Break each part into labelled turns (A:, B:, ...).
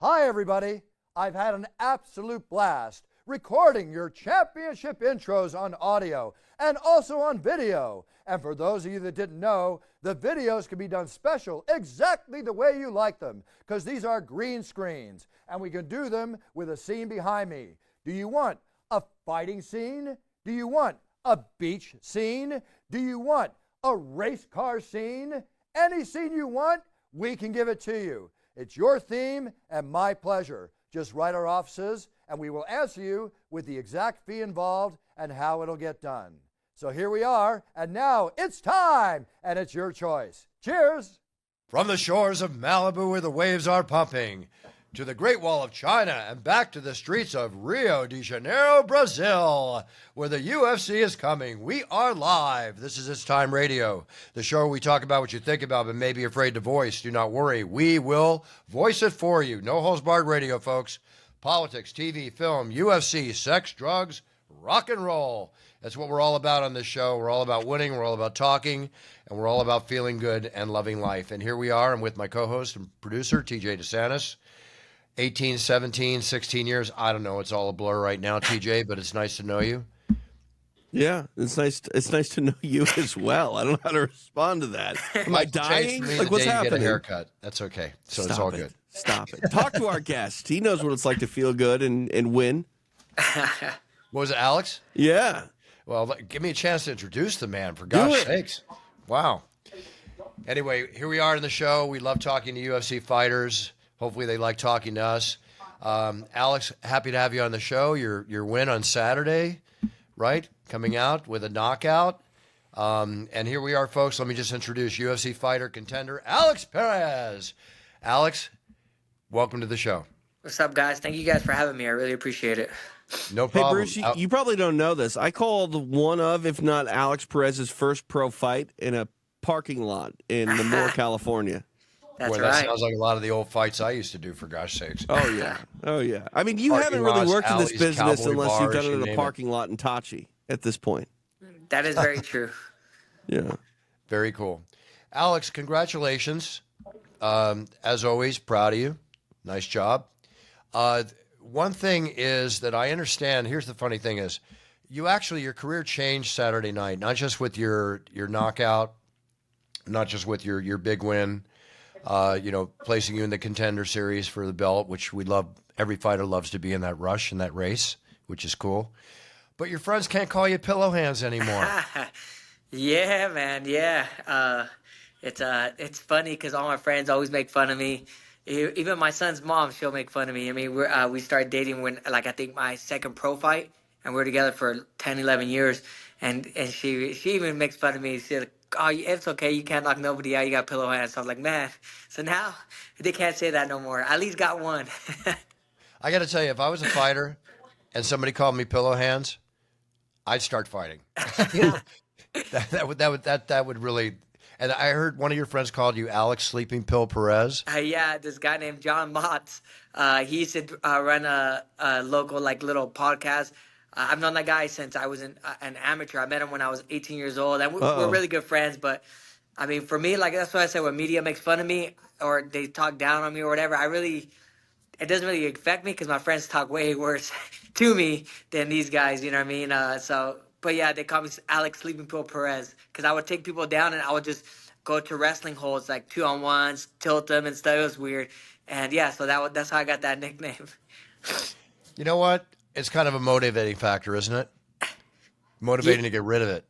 A: Hi, everybody. I've had an absolute blast recording your championship intros on audio and also on video. And for those of you that didn't know, the videos can be done special exactly the way you like them, because these are green screens and we can do them with a scene behind me. Do you want a fighting scene? Do you want a beach scene? Do you want a race car scene? Any scene you want, we can give it to you. It's your theme and my pleasure. Just write our offices and we will answer you with the exact fee involved and how it'll get done. So here we are, and now it's time, and it's your choice. Cheers!
B: From the shores of Malibu where the waves are pumping, to the Great Wall of China and back to the streets of Rio de Janeiro, Brazil, where the UFC is coming. We are live. This is It's Time Radio, the show where we talk about what you think about but may be afraid to voice. Do not worry. We will voice it for you. No holds barred radio, folks. Politics, TV, film, UFC, sex, drugs, rock and roll. That's what we're all about on this show. We're all about winning. We're all about talking. And we're all about feeling good and loving life. And here we are. I'm with my co-host and producer, TJ DeSantis. 18, 17, 16 years. I don't know. It's all a blur right now, TJ, but it's nice to know you.
C: Yeah, it's nice. It's nice to know you as well. I don't know how to respond to that. Am I dying?
B: Like, what's happening? Get a haircut. That's okay. So it's all good.
C: Stop it. Talk to our guest. He knows what it's like to feel good and win.
B: What was it, Alex?
C: Yeah.
B: Well, give me a chance to introduce the man, for gosh sakes. Wow. Anyway, here we are in the show. We love talking to UFC fighters. Hopefully they like talking to us. Alex, happy to have you on the show. Your win on Saturday, right? Coming out with a knockout. And here we are, folks. Let me just introduce UFC fighter, contender, Alex Perez. Alex, welcome to the show.
D: What's up, guys? Thank you guys for having me. I really appreciate it.
B: No problem.
C: Hey, Bruce, you probably don't know this. I called one of, if not Alex Perez's first pro fight in a parking lot in Lemoore, California.
D: That's
B: Boy, that sounds like a lot of the old fights I used to do, for gosh sakes.
C: Oh, yeah. Oh, yeah. I mean, you
B: Parking
C: haven't really
B: lots,
C: worked in this
B: alleys,
C: business
B: cowboy
C: unless you've
B: bars,
C: done it
B: you
C: in a
B: name
C: parking lot in Tachi at this point.
D: That is very true.
C: Yeah.
B: Very cool. Alex, congratulations. As always, proud of you. Nice job. One thing is that I understand, here's the funny thing is, your career changed Saturday night, not just with your knockout, not just with your big win, placing you in the contender series for the belt, which we love. Every fighter loves to be in that rush, in that race, which is cool. But your friends can't call you pillow hands anymore.
D: Yeah, man. Yeah. It's funny because all my friends always make fun of me. Even my son's mom, she'll make fun of me. I mean, we started dating when, I think my second pro fight, and we were together for 10, 11 years. And she even makes fun of me. She's like, oh, it's okay. You can't knock nobody out. You got pillow hands. So I was like, man. So now they can't say that no more. I at least got one.
B: I got to tell you, if I was a fighter and somebody called me pillow hands, I'd start fighting. that would really. And I heard one of your friends called you Alex Sleeping Pill Perez.
D: Yeah, this guy named John Motz. He used to run a local little podcast. I've known that guy since I was an amateur. I met him when I was 18 years old, and we're really good friends. But I mean, for me, that's what I said. When media makes fun of me or they talk down on me or whatever, it doesn't really affect me because my friends talk way worse to me than these guys. You know what I mean? But yeah, they call me Alex Sleeping Pill Perez because I would take people down and I would just go to wrestling holds, like 2-on-1s, tilt them and stuff. It was weird. And yeah, so that's how I got that nickname.
B: You know what? It's kind of a motivating factor, isn't it? Motivating to get rid of it.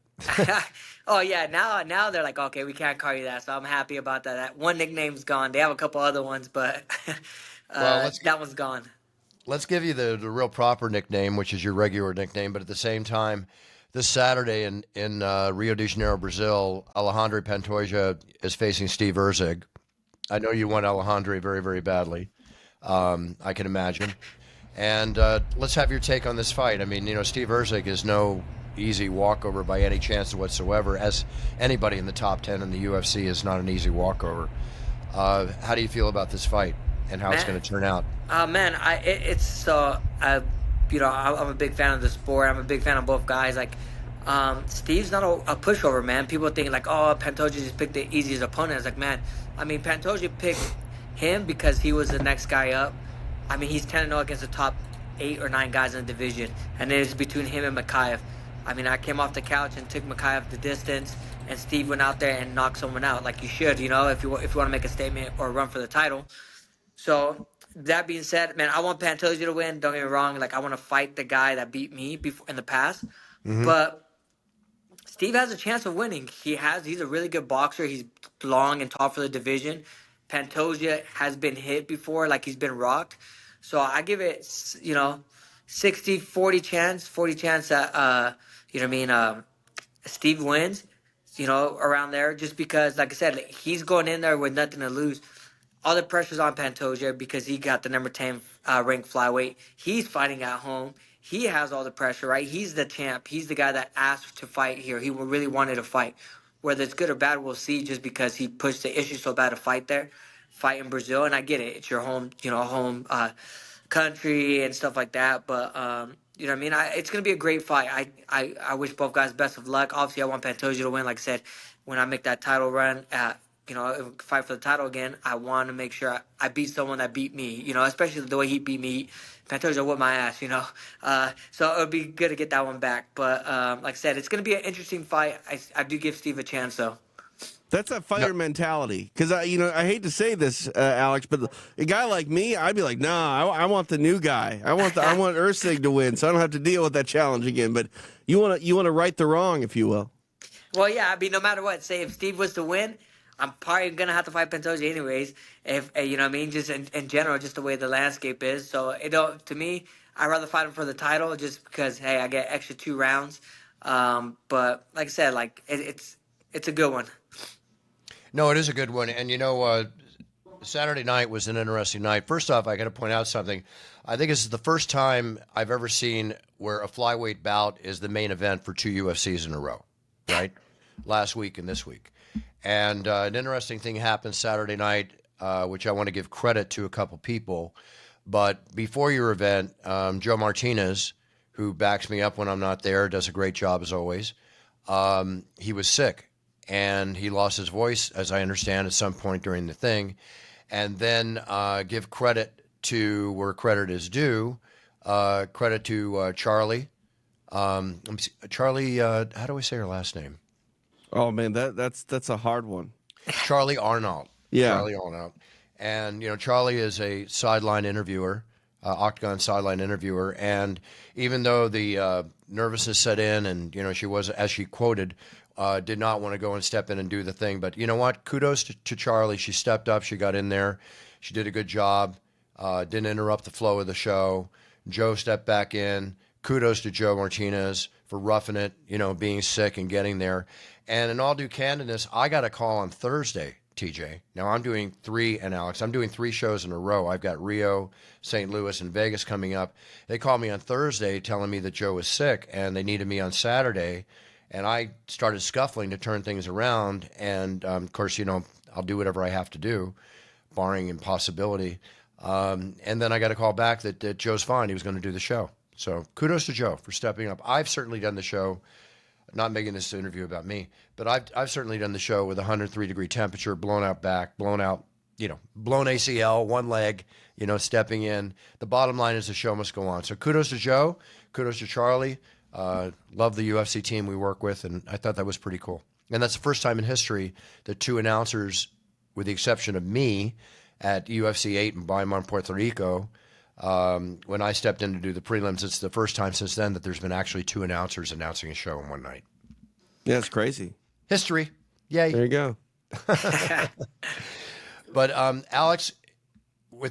D: Oh, yeah. Now they're like, okay, we can't call you that. So I'm happy about that. That one nickname's gone. They have a couple other ones, but that one's gone.
B: Let's give you the real proper nickname, which is your regular nickname. But at the same time, this Saturday in Rio de Janeiro, Brazil, Alejandro Pantoja is facing Steve Erzig. I know you want Alejandro very, very badly. I can imagine. And let's have your take on this fight. I mean, Steve Erzig is no easy walkover by any chance whatsoever, as anybody in the top 10 in the UFC is not an easy walkover. How do you feel about this fight and how it's going to turn out?
D: I'm a big fan of the sport. I'm a big fan of both guys. Steve's not a pushover, man. People think Pantoja just picked the easiest opponent. It's like, man, I mean, Pantoja picked him because he was the next guy up. I mean, he's 10-0 against the top 8 or 9 guys in the division, and it's between him and Makayev. I mean, I came off the couch and took Makayev the distance, and Steve went out there and knocked someone out, like you should, if you want to make a statement or run for the title. So that being said, man, I want Pantoja to win. Don't get me wrong. Like, I want to fight the guy that beat me before in the past, but Steve has a chance of winning. He's a really good boxer. He's long and tall for the division. Pantoja has been hit before, like he's been rocked. So I give it, 60-40 chance, 40 chance that, Steve wins, around there, just because, like I said, he's going in there with nothing to lose. All the pressure's on Pantoja because he got the number 10 ranked flyweight. He's fighting at home. He has all the pressure, right? He's the champ. He's the guy that asked to fight here. He really wanted to fight. Whether it's good or bad, we'll see, just because he pushed the issue so bad to fight there, fight in Brazil. And I get it. It's your home, country and stuff like that. But, it's going to be a great fight. I wish both guys best of luck. Obviously, I want Pantoja to win. Like I said, when I make that title run, fight for the title again, I want to make sure I beat someone that beat me, especially the way he beat me. Pantoja whipped my ass, so it would be good to get that one back. But like I said, it's going to be an interesting fight. I do give Steve a chance, though.
C: That's that fighter mentality. Because I hate to say this, Alex, but a guy like me, I'd be like, nah, I want the new guy. I want Ursig to win, so I don't have to deal with that challenge again. But you want to right the wrong, if you will.
D: Well, yeah, I mean, no matter what, say if Steve was to win, I'm probably going to have to fight Pantoja anyways, if just in general, just the way the landscape is. So, to me, I'd rather fight him for the title just because, hey, I get extra 2 rounds. But like I said, it's a good one.
B: No, it is a good one. And, Saturday night was an interesting night. First off, I got to point out something. I think this is the first time I've ever seen where a flyweight bout is the main event for 2 UFCs in a row, right? Last week and this week. And an interesting thing happened Saturday night, which I want to give credit to a couple people. But before your event, Joe Martinez, who backs me up when I'm not there, does a great job as always. He was sick, and he lost his voice, as I understand, at some point during the thing. And then give credit to where credit is due. Credit to Charlie. Charlie, how do we say her last name?
C: Oh man, that's a hard one.
B: Charlie Arnault.
C: Yeah.
B: Charlie Arnault. And, Charlie is a sideline interviewer, Octagon sideline interviewer. And even though the nervousness set in and, she was, as she quoted, did not want to go and step in and do the thing. But you know what? Kudos to Charlie. She stepped up. She got in there. She did a good job. Didn't interrupt the flow of the show. Joe stepped back in. Kudos to Joe Martinez for roughing it, being sick and getting there. And in all due candidness, I got a call on Thursday, TJ. Now I'm doing 3, and Alex, I'm doing 3 shows in a row. I've got Rio, St. Louis, and Vegas coming up. They called me on Thursday telling me that Joe was sick and they needed me on Saturday. And I started scuffling to turn things around. And, of course, I'll do whatever I have to do, barring impossibility. And then I got a call back that Joe's fine. He was going to do the show. So kudos to Joe for stepping up. I've certainly done the show. Not making this interview about me, but I've certainly done the show with 103-degree temperature, blown out back, blown ACL, one leg, stepping in. The bottom line is the show must go on. So kudos to Joe, kudos to Charlie. Love the UFC team we work with, and I thought that was pretty cool. And that's the first time in history that 2 announcers, with the exception of me, at UFC 8 in Weimar, Puerto Rico, when I stepped in to do the prelims, it's the first time since then that there's been actually 2 announcers announcing a show in one night.
C: Yeah, it's crazy.
B: History. Yay.
C: There you go.
B: But Alex,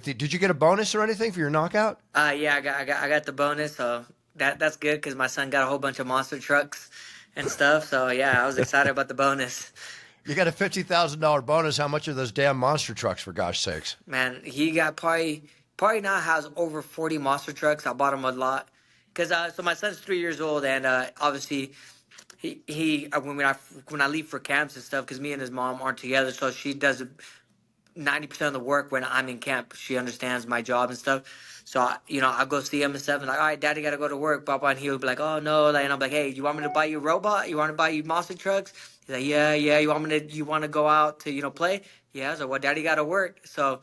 B: did you get a bonus or anything for your knockout?
D: Yeah, I got the bonus, so that's good because my son got a whole bunch of monster trucks and stuff. So yeah, I was excited about the bonus.
B: You got a $50,000 bonus. How much are those damn monster trucks, for gosh sakes? Man,
D: he got probably now has over 40 monster trucks. I bought him a lot because so my son's 3 years old, and obviously he when I leave for camps and stuff, because me and his mom aren't together, so she does 90% of the work when I'm in camp. She understands my job and stuff. So I'll go see him and stuff, and like, all right, Daddy got to go to work, Papa, and he'll be like, oh no, and I'm like, hey, you want me to buy you a robot? You want to buy you monster trucks? He's like, yeah. You want to go out to play? Yeah. So well, Daddy got to work. So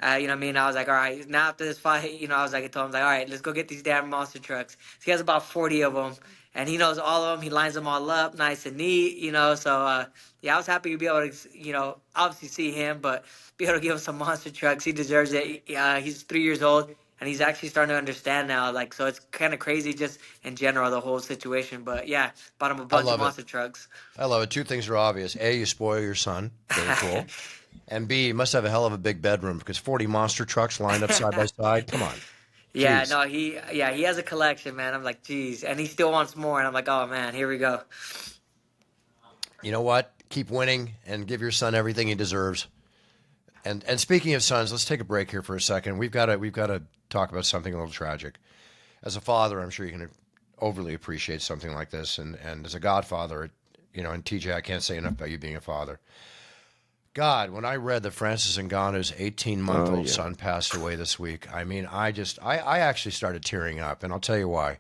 D: You know what I mean? I was like, all right, now after this fight, I was like, I told him, like, all right, let's go get these damn monster trucks. So he has about 40 of them, and he knows all of them. He lines them all up nice and neat. So, yeah, I was happy to be able to, obviously see him, but be able to give him some monster trucks. He deserves it. He's 3 years old, and he's actually starting to understand now. Like, so it's kind of crazy just in general, the whole situation. But, yeah, bought him a bunch of monster trucks.
B: I love it. Two things are obvious. A, you spoil your son. Very cool. And B, you must have a hell of a big bedroom because 40 monster trucks lined up side by side. Come on.
D: Yeah,
B: Jeez.
D: no, he has a collection, man. I'm like, geez, and he still wants more, and I'm like, oh man, here we go.
B: You know what? Keep winning and give your son everything he deserves. And speaking of sons, let's take a break here for a second. We've got to talk about something a little tragic. As a father, I'm sure you can overly appreciate something like this, and as a godfather, and TJ, I can't say enough about you being a father. God, when I read that Francis Ngannou's 18-month-old son passed away this week, I mean, I actually started tearing up, and I'll tell you why.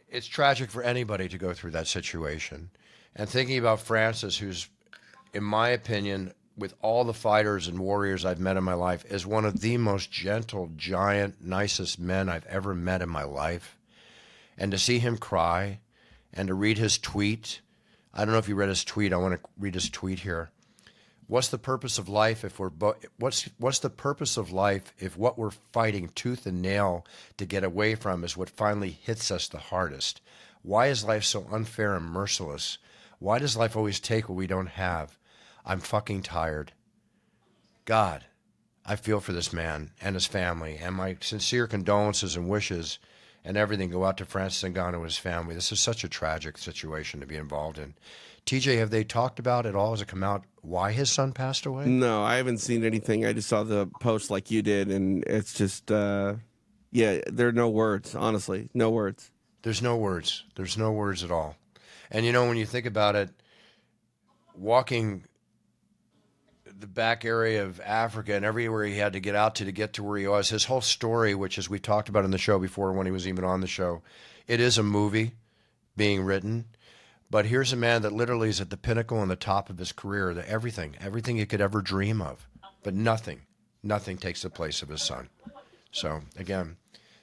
B: It's tragic for anybody to go through that situation. And thinking about Francis, who's, in my opinion, with all the fighters and warriors I've met in my life, is one of the most gentle, giant, nicest men I've ever met in my life. And to see him cry and to read his tweet, I don't know if you read his tweet. I want to read his tweet here. What's the purpose of life if what's the purpose of life if what we're fighting tooth and nail to get away from is what finally hits us the hardest? Why is life so unfair and merciless? Why does life always take what we don't have? I'm fucking tired. God, I feel for this man and his family, and my sincere condolences and wishes and everything go out to Francis Ngannou and his family. This is such a tragic situation to be involved in. TJ, have they talked about at all? Has it come out why his son passed away?
C: No, I haven't seen anything. I just saw the post like you did, and it's just, there are no words, honestly. No words.
B: There's no words. There's no words at all. And, when you think about it, walking the back area of Africa and everywhere he had to get out to get to where he was, his whole story, which, as we talked about in the show before when he was even on the show, it is a movie being written. But here's a man that literally is at the pinnacle and the top of his career, everything you could ever dream of. But nothing takes the place of his son. So, again,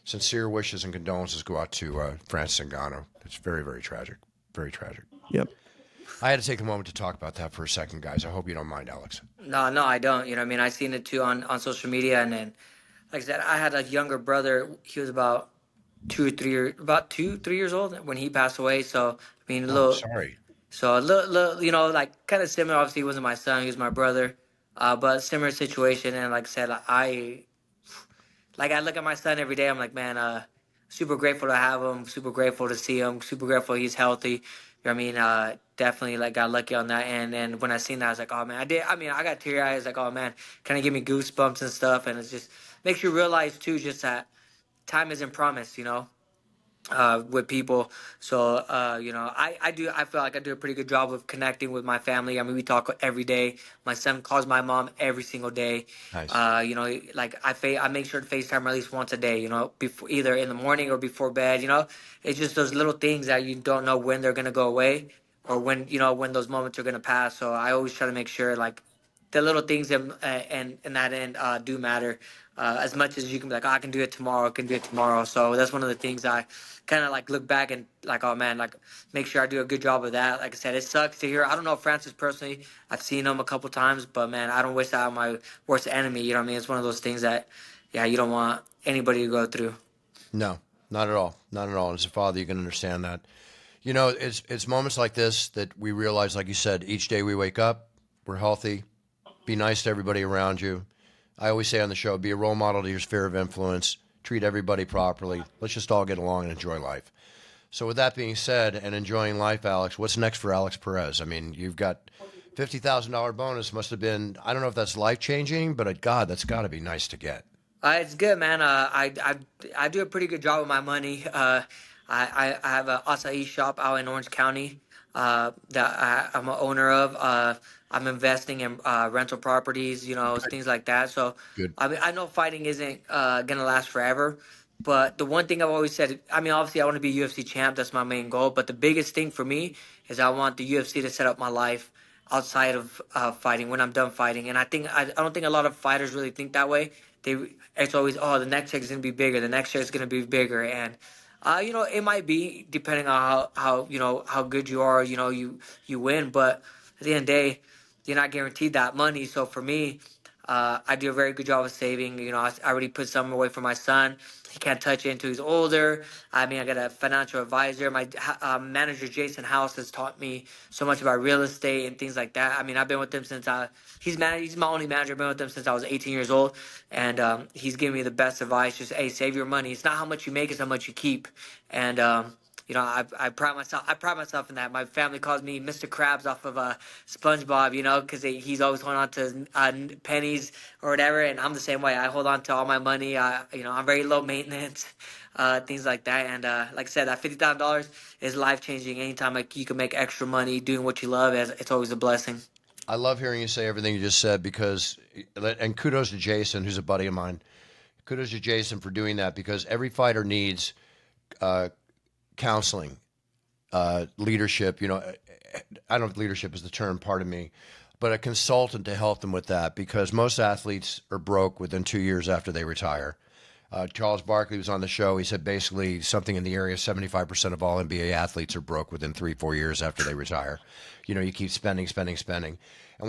B: sincere wishes and condolences go out to Francis Ngannou. It's very, very tragic. Very tragic.
C: Yep.
B: I had to take a moment to talk about that for a second, guys. I hope you don't mind, Alex.
D: No, I don't. I seen it too on social media, and then, like I said, I had a younger brother. He was about 2-3 years old when he passed away. So a little.
B: Sorry.
D: So a little, like kind of similar. Obviously, he wasn't my son; he was my brother. But similar situation, and like I said, I look at my son every day. I'm like, man, super grateful to have him. Super grateful to see him. Super grateful he's healthy. You know what I mean? Definitely got lucky on that end. And when I seen that, I was like, oh man, I got teary eyes. Like, oh man, kind of give me goosebumps and stuff. And it's just makes you realize too, just that time isn't promised, with people. So, I feel like I do a pretty good job of connecting with my family. I mean, we talk every day. My son calls my mom every single day.
B: Nice.
D: I make sure to FaceTime her at least once a day, before, either in the morning or before bed, It's just those little things that you don't know when they're going to go away or when those moments are going to pass. So I always try to make sure, the little things in that end do matter. As much as you can be like, oh, I can do it tomorrow. So that's one of the things I kind of look back and oh man, make sure I do a good job of that. Like I said, it sucks to hear. I don't know Francis personally. I've seen him a couple times, but man, I don't wish that on my worst enemy. You know what I mean? It's one of those things that, you don't want anybody to go through.
B: No, not at all. Not at all. As a father, you can understand that. It's moments like this that we realize, like you said, each day we wake up, we're healthy, be nice to everybody around you. I always say on the show, be a role model to your sphere of influence, treat everybody properly. Let's just all get along and enjoy life. So with that being said, and enjoying life, Alex, what's next for Alex Perez? I mean, you've got $50,000 bonus. Must have been, I don't know if that's life-changing, but God, that's got to be nice to get.
D: It's good, man. I do a pretty good job with my money. I have an acai shop out in Orange County that I'm an owner of. I'm investing in rental properties, things like that. So
B: Good.
D: I know fighting isn't gonna last forever, but the one thing I've always said, obviously I want to be UFC champ. That's my main goal. But the biggest thing for me is I want the UFC to set up my life. outside of fighting when I'm done fighting. And I don't think a lot of fighters really think that way. It's always, oh, the next check is gonna be bigger, the next check is gonna be bigger, and it might be depending on how good you are. You win, but at the end of the day, you're not guaranteed that money. So for me, I do a very good job of saving. I already put some away for my son. He can't touch it until he's older. I mean, I got a financial advisor. My manager, Jason House, has taught me so much about real estate and things like that. I mean, I've been with him since he's my only manager. I've been with him since I was 18 years old, and he's given me the best advice. Just, hey, save your money. It's not how much you make; it's how much you keep. And I pride myself in that. My family calls me Mr. Krabs off of SpongeBob, because he's always holding on to pennies or whatever, and I'm the same way. I hold on to all my money. I'm very low maintenance, things like that. And like I said, that $50,000 is life changing. Anytime you can make extra money doing what you love, it's always a blessing.
B: I love hearing you say everything you just said and kudos to Jason, who's a buddy of mine. Kudos to Jason for doing that because every fighter needs counseling, leadership. I don't know if leadership is the term, pardon me, but a consultant to help them with that because most athletes are broke within 2 years after they retire. Charles Barkley was on the show. He said basically something in the area 75% of all NBA athletes are broke within 3-4 years after they retire. You keep spending. And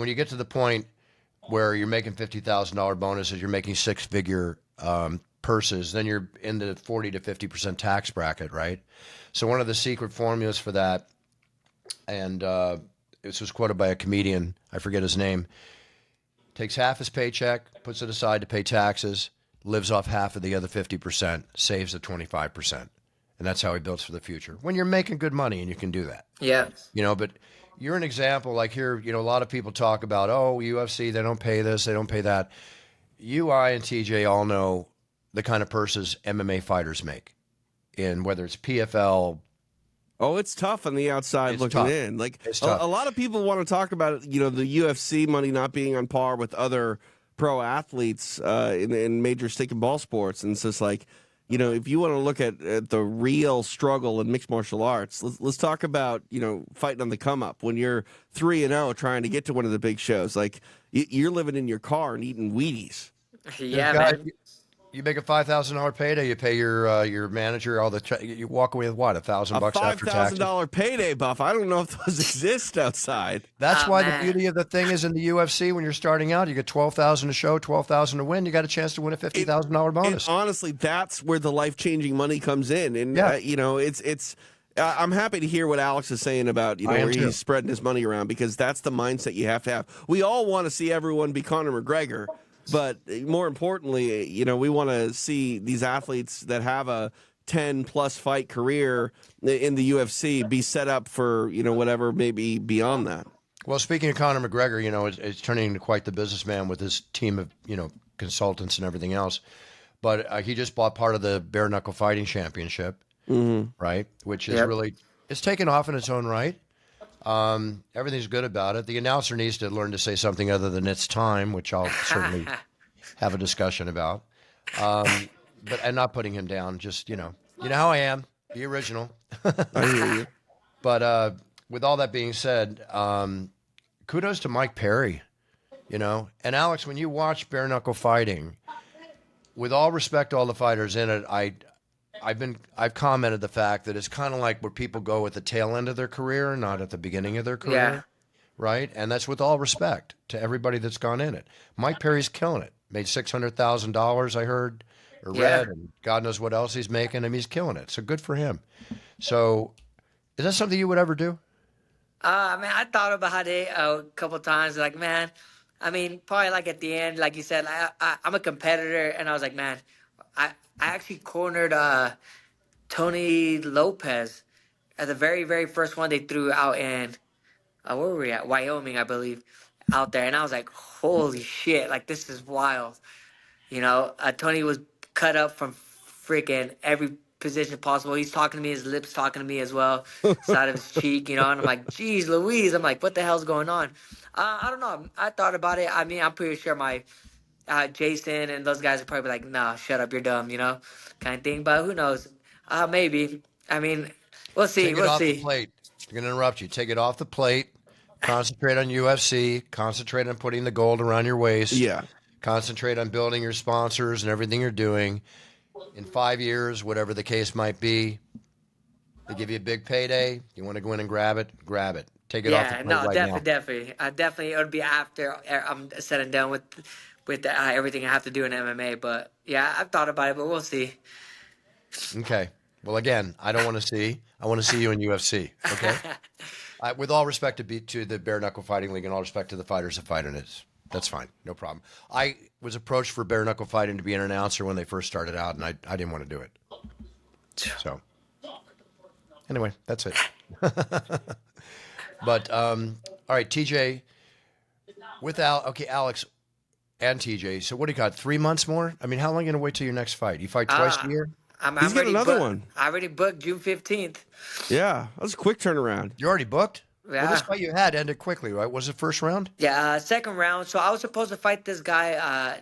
B: when you get to the point where you're making $50,000 bonuses, you're making six-figure purses, then you're in the 40 to 50% tax bracket, right? So one of the secret formulas for that, and this was quoted by a comedian, I forget his name, takes half his paycheck, puts it aside to pay taxes, lives off half of the other 50%, saves the 25%. And that's how he builds for the future. When you're making good money and you can do that.
D: Yeah.
B: But you're an example, like here, a lot of people talk about, UFC, they don't pay this, they don't pay that. You, I, and TJ all know the kind of purses MMA fighters make, in whether it's PFL.
C: Oh, it's tough on the outside looking in. Like a lot of people want to talk about, the UFC money not being on par with other pro athletes in major stick and ball sports, and it's just like, if you want to look at the real struggle in mixed martial arts, let's talk about fighting on the come up when you're 3-0 trying to get to one of the big shows. Like you're living in your car and eating Wheaties.
D: Yeah, man.
B: You make a $5,000 payday. You pay your manager you walk away with what, $1,000 after taxes?
C: $5,000 payday, Buff. I don't know if those exist outside.
B: That's why the beauty of the thing is in the UFC when you're starting out, you get $12,000 to show, $12,000 to win. You got a chance to win a $50,000 bonus.
C: And honestly, that's where the life-changing money comes in. And it's. I'm happy to hear what Alex is saying about where he's spreading his money around because that's the mindset you have to have. We all want to see everyone be Conor McGregor. But more importantly, we want to see these athletes that have a 10-plus fight career in the UFC be set up for, whatever maybe beyond that.
B: Well, speaking of Conor McGregor, it's turning into quite the businessman with his team of, consultants and everything else. But he just bought part of the Bare Knuckle Fighting Championship, right? Which is really, it's taken off in its own right. Everything's good about it. The announcer needs to learn to say something other than it's time, which I'll certainly have a discussion about. But I'm not putting him down. Just, you know how I am, the original.
C: I hear you.
B: But with all that being said, kudos to Mike Perry, And Alex, when you watch bare knuckle fighting, with all respect to all the fighters in it, I've commented the fact that it's kind of like where people go at the tail end of their career, not at the beginning of their career.
D: Yeah.
B: Right? And that's with all respect to everybody that's gone in it. Mike Perry's killing it. Made $600,000, I heard, or read, and God knows what else he's making. I mean, he's killing it. So good for him. So is that something you would ever do?
D: Man, I thought about it a couple times. Like, man, I mean, probably like at the end, like you said, I'm a competitor, and I was like, man, I actually cornered Tony Lopez at the very, very first one they threw out in, where were we at? Wyoming, I believe, out there. And I was like, holy shit, like, this is wild. Tony was cut up from freaking every position possible. He's talking to me, his lips talking to me as well, side of his cheek, and I'm like, geez Louise. I'm like, what the hell's going on? I don't know. I thought about it. I mean, I'm pretty sure my Jason and those guys are probably like, nah, shut up, you're dumb, kind of thing. But who knows? Maybe. I mean, we'll see.
B: Take it off the plate. I'm going to interrupt you. Take it off the plate Concentrate on UFC. Concentrate on putting the gold around your waist.
C: Yeah.
B: Concentrate on building your sponsors and everything you're doing. In 5 years, whatever the case might be, they give you a big payday. You want to go in and grab it? Grab it. Take it off the
D: Yeah,
B: plate
D: no,
B: right now.
D: definitely. Definitely, it would be after I'm said and done with everything I have to do in MMA. But yeah, I've thought about it, but we'll see.
B: Okay. Well, again, I don't want to see. I want to see you in UFC. Okay. With all respect to the bare knuckle fighting league and all respect to the fighters that fight in it, that's fine, no problem. I was approached for bare knuckle fighting to be an announcer when they first started out, and I didn't want to do it. So, anyway, that's it. But all right, TJ. Okay, Alex and TJ. So what do you got? 3 months more? I mean, how long are you gonna wait till your next fight? You fight twice a year?
C: He's got another one.
D: I already booked June 15th.
C: Yeah, that was a quick turnaround.
B: You already booked?
D: Yeah.
B: Well, this fight you had ended quickly, right? Was it first round?
D: Yeah, second round. So I was supposed to fight this guy,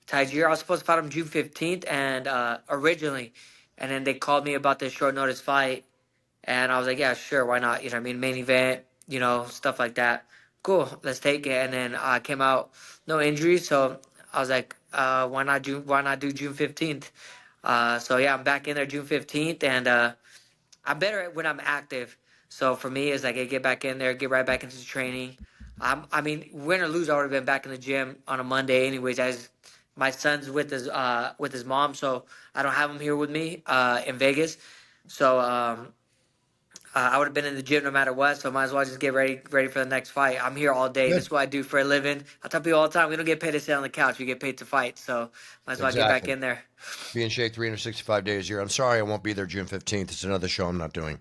D: Tajir. I was supposed to fight him June 15th, and originally, and then they called me about this short notice fight, and I was like, yeah, sure, why not? You know what I mean? Main event, stuff like that. Cool, let's take it. And then I came out no injuries, so I was like, why not do June 15th? So yeah, I'm back in there June 15th, and I'm better when I'm active. So for me, it's like I get back in there, get right back into training. I mean, win or lose, I already been back in the gym on a Monday, anyways. My son's with his mom, so I don't have him here with me in Vegas. So I would have been in the gym no matter what. So might as well just get ready for the next fight. I'm here all day.
B: Good.
D: That's what I do for a living. I tell people all the time, we don't get paid to sit on the couch. We get paid to fight. So might as well get back in there.
B: Be in shape 365 days a year. I'm sorry I won't be there June 15th. It's another show I'm not doing.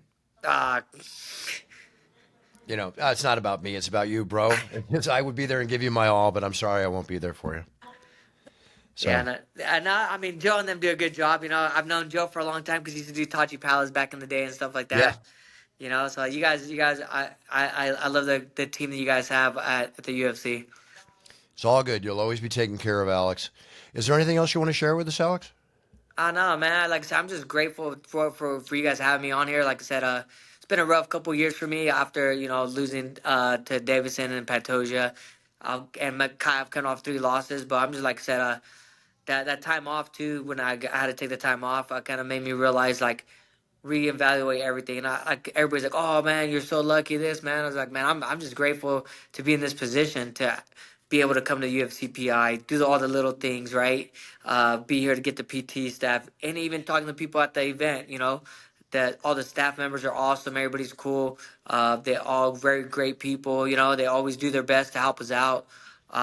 B: It's not about me. It's about you, bro. I would be there and give you my all, but I'm sorry I won't be there for you. So.
D: Yeah, I mean, Joe and them do a good job. I've known Joe for a long time because he used to do Tachi Palace back in the day and stuff like that.
B: Yeah.
D: So you guys, I love the team that you guys have at the UFC.
B: It's all good. You'll always be taken care of, Alex. Is there anything else you want to share with us, Alex?
D: No, man. Like I said, I'm just grateful for you guys having me on here. Like I said, it's been a rough couple years for me after losing to Davison and Pantoja, and I've come off 3 losses. But I'm just like I said, that time off too. When I had to take the time off, kind of made me realize reevaluate everything. And everybody's like, "Oh man, you're so lucky." This man, I was like, "Man, I'm just grateful to be in this position to be able to come to UFCPI, do all the little things, right? Be here to get the PT staff, and even talking to people at the event. That all the staff members are awesome. Everybody's cool. They're all very great people. They always do their best to help us out.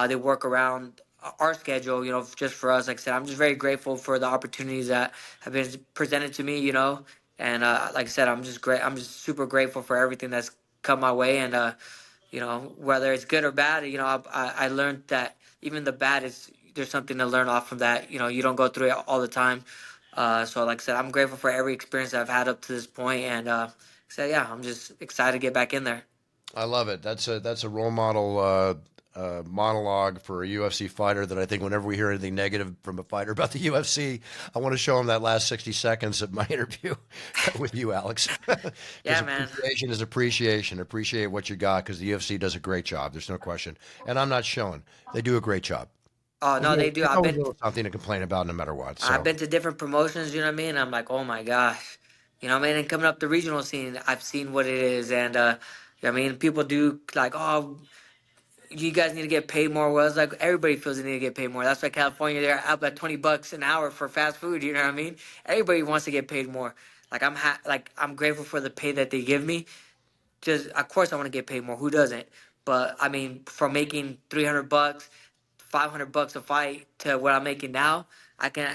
D: They work around our schedule, just for us. Like I said, I'm just very grateful for the opportunities that have been presented to me, and like I said, I'm just super grateful for everything that's come my way. And whether it's good or bad, I learned that even the bad there's something to learn off from that. You don't go through it all the time. So like I said, I'm grateful for every experience I've had up to this point, and yeah, I'm just excited to get back in there.
B: I love it. That's a role model monologue for a UFC fighter that I think whenever we hear anything negative from a fighter about the UFC, I want to show him that last 60 seconds of my interview with you, Alex.
D: Yeah, man.
B: Appreciation is appreciation. Appreciate what you got because the UFC does a great job. There's no question. And I'm not showing. They do a great job.
D: Oh no, they do. I've been
B: something to complain about no matter what. So.
D: I've been to different promotions. You know what I mean? I'm like, oh my gosh, And coming up the regional scene, I've seen what it is, and people do like, oh, you guys need to get paid more. Well, it's like everybody feels they need to get paid more. That's why California, they're up at $20 an hour for fast food. You know what I mean? Everybody wants to get paid more. Like I'm grateful for the pay that they give me. Just of course I want to get paid more. Who doesn't? But I mean, from making $300, $500 a fight to what I'm making now,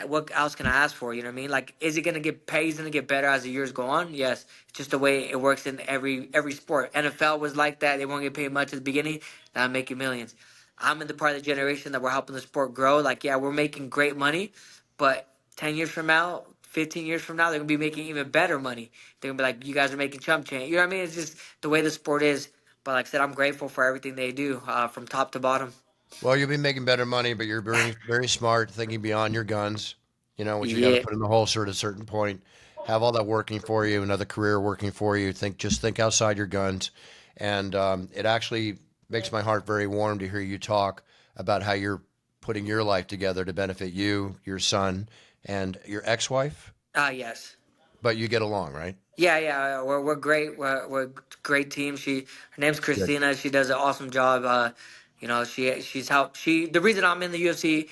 D: what else can I ask for? You know what I mean? Like, is it gonna get paid? Is it gonna get better as the years go on? Yes. It's just the way it works in every sport. NFL was like that. They won't get paid much at the beginning. Now I'm making millions. I'm in the part of the generation that we're helping the sport grow. Like, yeah, we're making great money, but 10 years from now, 15 years from now, they're gonna be making even better money. They're gonna be like, you guys are making chump change. You know what I mean? It's just the way the sport is. But like I said, I'm grateful for everything they do from top to bottom.
B: Well, you'll be making better money, but you're very, very smart, thinking beyond your guns. What you got to put in the holster at a certain point. Have all that working for you, another career working for you. Think outside your guns, And it actually makes my heart very warm to hear you talk about how you're putting your life together to benefit you, your son, and your ex-wife.
D: Yes.
B: But you get along, right?
D: Yeah. We're great. We're a great team. Her name's Christina. She does an awesome job. She's helped. The reason I'm in the UFC,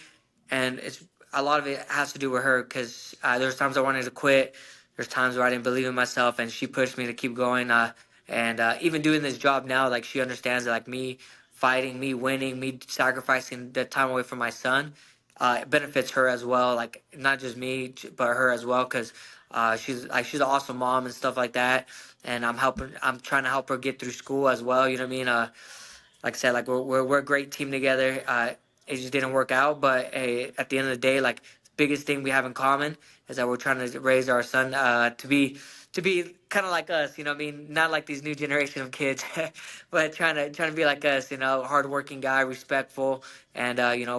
D: and it's a lot of it has to do with her because there's times I wanted to quit. There's times where I didn't believe in myself, and she pushed me to keep going. And even doing this job now, like she understands that, like me fighting, me winning, me sacrificing the time away from my son, it benefits her as well. Like not just me, but her as well, because she's an awesome mom and stuff like that. And I'm trying to help her get through school as well. You know what I mean? Like I said, like we're a great team together. It just didn't work out, but at the end of the day, like the biggest thing we have in common is that we're trying to raise our son to be kind of like us. You know what I mean? Not like these new generation of kids, but trying to be like us. You know, hardworking guy, respectful, and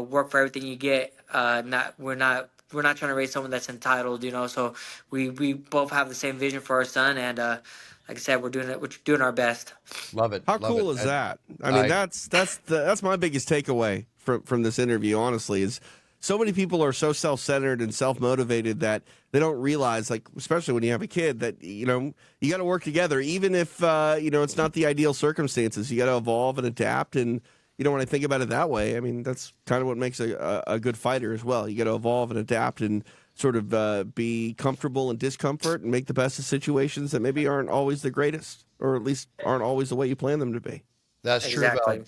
D: work for everything you get. We're not trying to raise someone that's entitled. You know, so we both have the same vision for our son, and like I said, we're doing our best.
B: Love it.
C: How
B: Love
C: cool
B: it.
C: is that? I mean, that's my biggest takeaway from this interview. Honestly, is so many people are so self-centered and self-motivated that they don't realize, like, especially when you have a kid, that you got to work together, even if it's not the ideal circumstances. You got to evolve and adapt, and when I think about it that way, I mean, that's kind of what makes a good fighter as well. You got to evolve and adapt and sort of be comfortable in discomfort and make the best of situations that maybe aren't always the greatest, or at least aren't always the way you plan them to be.
B: That's
D: Exactly.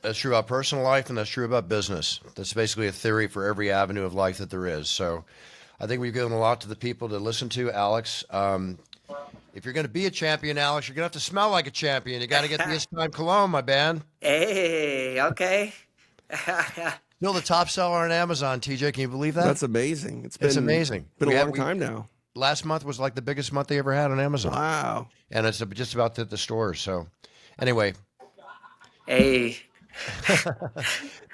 B: That's true about personal life, and that's true about business. That's basically a theory for every avenue of life that there is. So I think we've given a lot to the people to listen to, Alex. If you're going to be a champion, Alex, you're going to have to smell like a champion. You got to get the This Time cologne, my man.
D: Hey, okay.
B: Still the top seller on Amazon, TJ. Can you believe that?
C: That's amazing. It's
B: amazing.
C: Been a long time now.
B: Last month was like the biggest month they ever had on Amazon.
C: Wow.
B: And it's just about to hit the stores. So anyway.
D: Hey.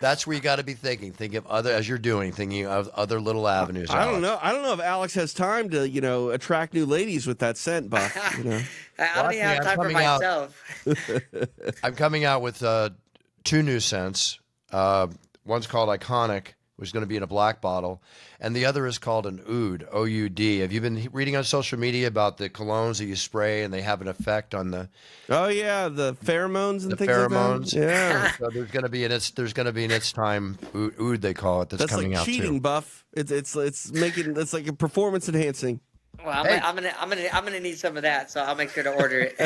B: That's where you got to be thinking. Think of thinking of other little avenues.
C: I don't know. I don't know if Alex has time to, attract new ladies with that scent, Buff.
D: I don't even have time for myself.
B: I'm coming out with 2 new scents. One's called Iconic, which is going to be in a black bottle, and the other is called an Oud, O-U-D. Have you been reading on social media about the colognes that you spray and they have an effect on the?
C: Oh yeah, the pheromones and things
B: pheromones.
C: Like that. Yeah.
B: So there's going to be an It's Time Oud, they call it. That's coming
C: like
B: out
C: cheating,
B: too.
C: Buff. It's like a performance enhancing.
D: Well, I'm gonna need some of that, so I'll make sure to order it.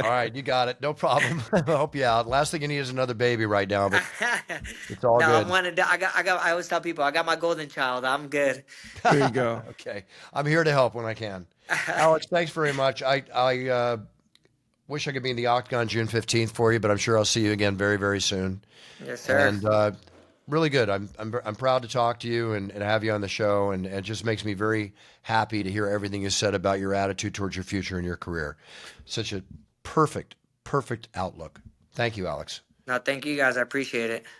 B: All right, you got it. No problem. I'll help you out. Last thing you need is another baby right now, but it's all good.
D: I always tell people I got my golden child. I'm good.
C: There you go.
B: Okay, I'm here to help when I can. Alex, thanks very much. I wish I could be in the Octagon June 15th for you, but I'm sure I'll see you again very, very soon.
D: Yes, sir.
B: And really good. I'm proud to talk to you and have you on the show, and it just makes me very happy to hear everything you said about your attitude towards your future and your career. Such a perfect outlook. Thank you, Alex.
D: No, thank you guys. I appreciate it.